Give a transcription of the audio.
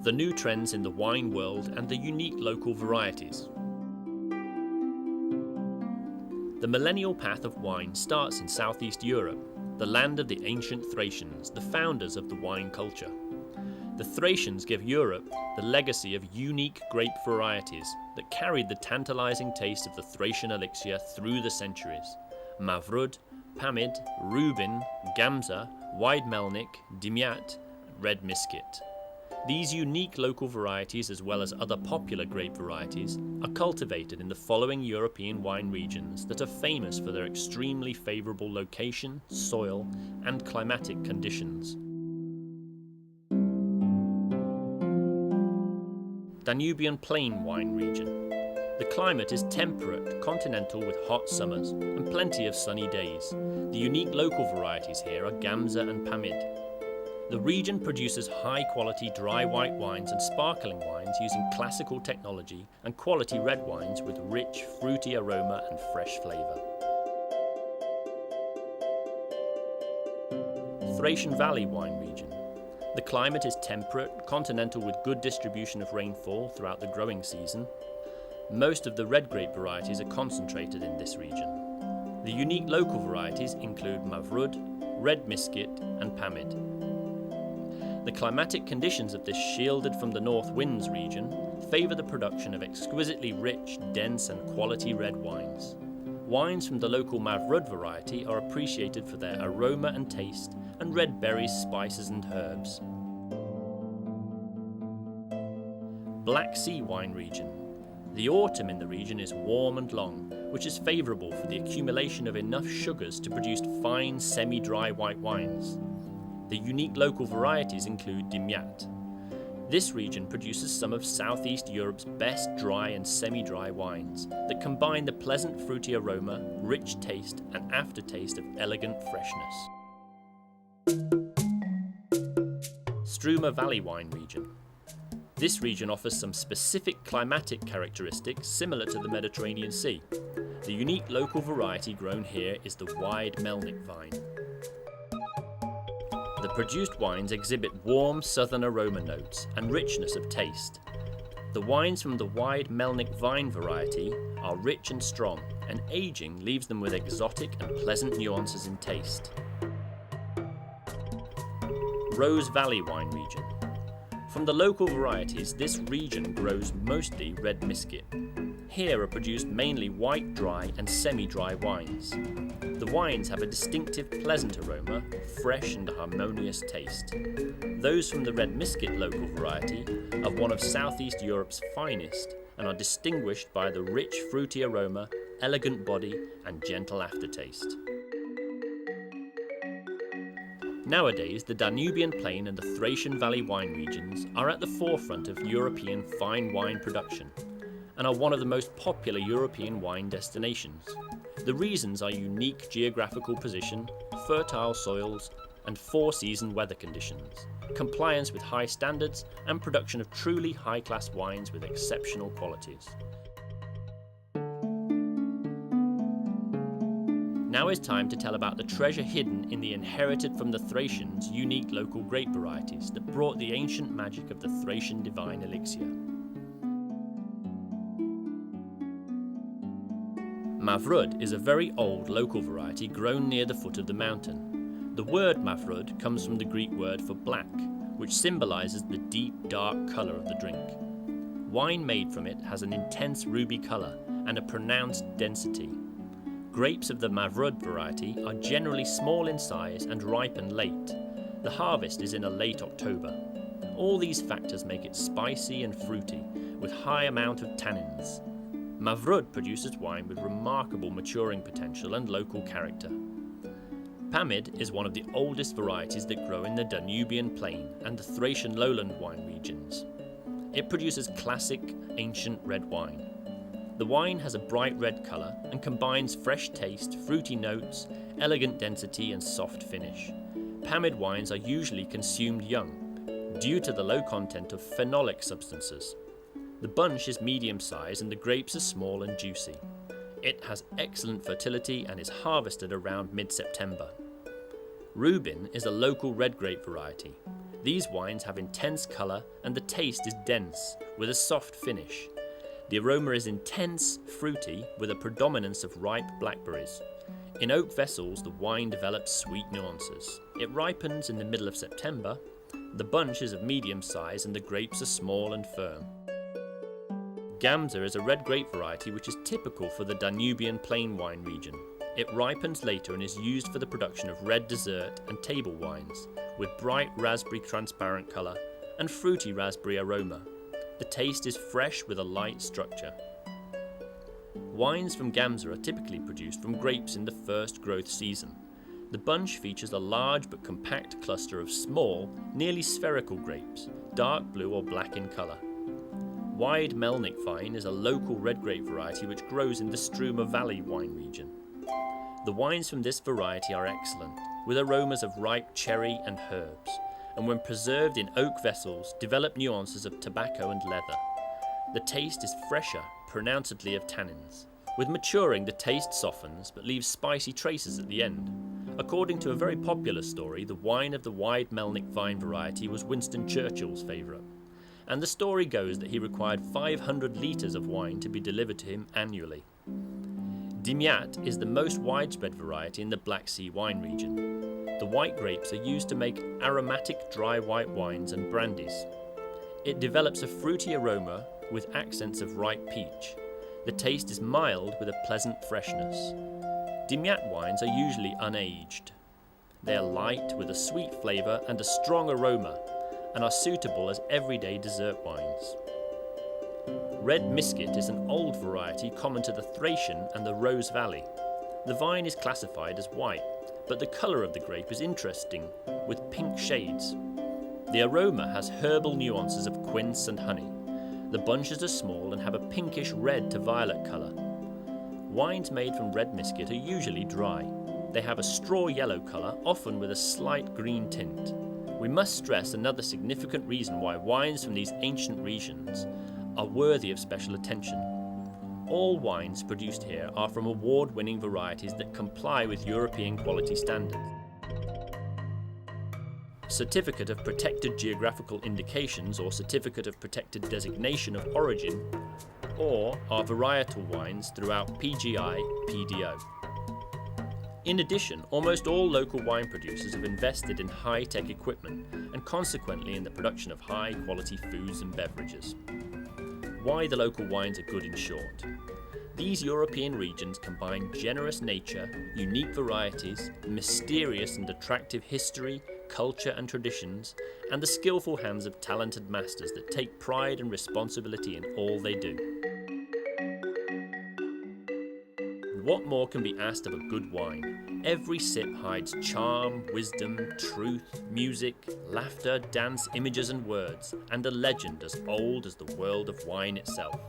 the new trends in the wine world and the unique local varieties. The millennial path of wine starts in Southeast Europe, the land of the ancient Thracians, the founders of the wine culture. The Thracians give Europe the legacy of unique grape varieties that carried the tantalizing taste of the Thracian elixir through the centuries. Mavrud, Pamid, Rubin, Gamza, Wide Melnik, Dimyat, Red Misket. These unique local varieties, as well as other popular grape varieties, are cultivated in the following European wine regions that are famous for their extremely favourable location, soil, and climatic conditions. Danubian Plain wine region. The climate is temperate, continental with hot summers and plenty of sunny days. The unique local varieties here are Gamza and Pamid. The region produces high-quality dry white wines and sparkling wines using classical technology and quality red wines with rich, fruity aroma and fresh flavour. Thracian Valley wine region. The climate is temperate, continental with good distribution of rainfall throughout the growing season. Most of the red grape varieties are concentrated in this region. The unique local varieties include Mavrud, Red Misket and Pamid. The climatic conditions of this shielded from the north winds region favour the production of exquisitely rich, dense and quality red wines. Wines from the local Mavrud variety are appreciated for their aroma and taste, and red berries, spices and herbs. Black Sea wine region. The autumn in the region is warm and long, which is favourable for the accumulation of enough sugars to produce fine, semi-dry white wines. The unique local varieties include Dimyat. This region produces some of Southeast Europe's best dry and semi-dry wines that combine the pleasant fruity aroma, rich taste and aftertaste of elegant freshness. Struma Valley wine region. This region offers some specific climatic characteristics similar to the Mediterranean Sea. The unique local variety grown here is the Wide Melnik vine. The produced wines exhibit warm southern aroma notes and richness of taste. The wines from the Wide Melnik vine variety are rich and strong, and aging leaves them with exotic and pleasant nuances in taste. Rose Valley wine region. From the local varieties, this region grows mostly Red Misket. Here are produced mainly white dry and semi-dry wines. The wines have a distinctive pleasant aroma, fresh and harmonious taste. Those from the Red Misket local variety are one of Southeast Europe's finest and are distinguished by the rich fruity aroma, elegant body and gentle aftertaste. Nowadays, the Danubian Plain and the Thracian Valley wine regions are at the forefront of European fine wine production and are one of the most popular European wine destinations. The reasons are unique geographical position, fertile soils, and four-season weather conditions, compliance with high standards, and production of truly high-class wines with exceptional qualities. Now is time to tell about the treasure hidden in the inherited from the Thracians unique local grape varieties that brought the ancient magic of the Thracian divine elixir. Mavrud is a very old local variety grown near the foot of the mountain. The word Mavrud comes from the Greek word for black, which symbolises the deep, dark colour of the drink. Wine made from it has an intense ruby colour and a pronounced density. Grapes of the Mavrud variety are generally small in size and ripen late. The harvest is in a late October. All these factors make it spicy and fruity, with high amount of tannins. Mavrud produces wine with remarkable maturing potential and local character. Pamid is one of the oldest varieties that grow in the Danubian Plain and the Thracian lowland wine regions. It produces classic, ancient red wine. The wine has a bright red colour and combines fresh taste, fruity notes, elegant density and soft finish. Pamid wines are usually consumed young, due to the low content of phenolic substances. The bunch is medium-sized and the grapes are small and juicy. It has excellent fertility and is harvested around mid-September. Rubin is a local red grape variety. These wines have intense colour and the taste is dense, with a soft finish. The aroma is intense, fruity, with a predominance of ripe blackberries. In oak vessels, the wine develops sweet nuances. It ripens in the middle of September. The bunch is of medium size and the grapes are small and firm. Gamza is a red grape variety which is typical for the Danubian plain wine region. It ripens later and is used for the production of red dessert and table wines, with bright raspberry transparent colour and fruity raspberry aroma. The taste is fresh with a light structure. Wines from Gamza are typically produced from grapes in the first growth season. The bunch features a large but compact cluster of small, nearly spherical grapes, dark blue or black in colour. Wide Melnik vine is a local red grape variety which grows in the Struma Valley wine region. The wines from this variety are excellent, with aromas of ripe cherry and herbs, and when preserved in oak vessels, develop nuances of tobacco and leather. The taste is fresher, pronouncedly of tannins. With maturing, the taste softens but leaves spicy traces at the end. According to a very popular story, the wine of the Wide Melnik vine variety was Winston Churchill's favourite, and the story goes that he required 500 litres of wine to be delivered to him annually. Dimyat is the most widespread variety in the Black Sea wine region. The white grapes are used to make aromatic dry white wines and brandies. It develops a fruity aroma with accents of ripe peach. The taste is mild with a pleasant freshness. Dimyat wines are usually unaged. They are light with a sweet flavour and a strong aroma, and are suitable as everyday dessert wines. Red Misket is an old variety common to the Thracian and the Rose Valley. The vine is classified as white, but the colour of the grape is interesting, with pink shades. The aroma has herbal nuances of quince and honey. The bunches are small and have a pinkish red to violet colour. Wines made from red misket are usually dry. They have a straw yellow colour, often with a slight green tint. We must stress another significant reason why wines from these ancient regions are worthy of special attention. All wines produced here are from award-winning varieties that comply with European quality standards. Certificate of Protected Geographical Indications or Certificate of Protected Designation of Origin, or are varietal wines throughout PGI, PDO. In addition, almost all local wine producers have invested in high-tech equipment and consequently in the production of high-quality foods and beverages. Why the local wines are good in short. These European regions combine generous nature, unique varieties, mysterious and attractive history, culture and traditions, and the skillful hands of talented masters that take pride and responsibility in all they do. What more can be asked of a good wine? Every sip hides charm, wisdom, truth, music, laughter, dance, images and words, and a legend as old as the world of wine itself.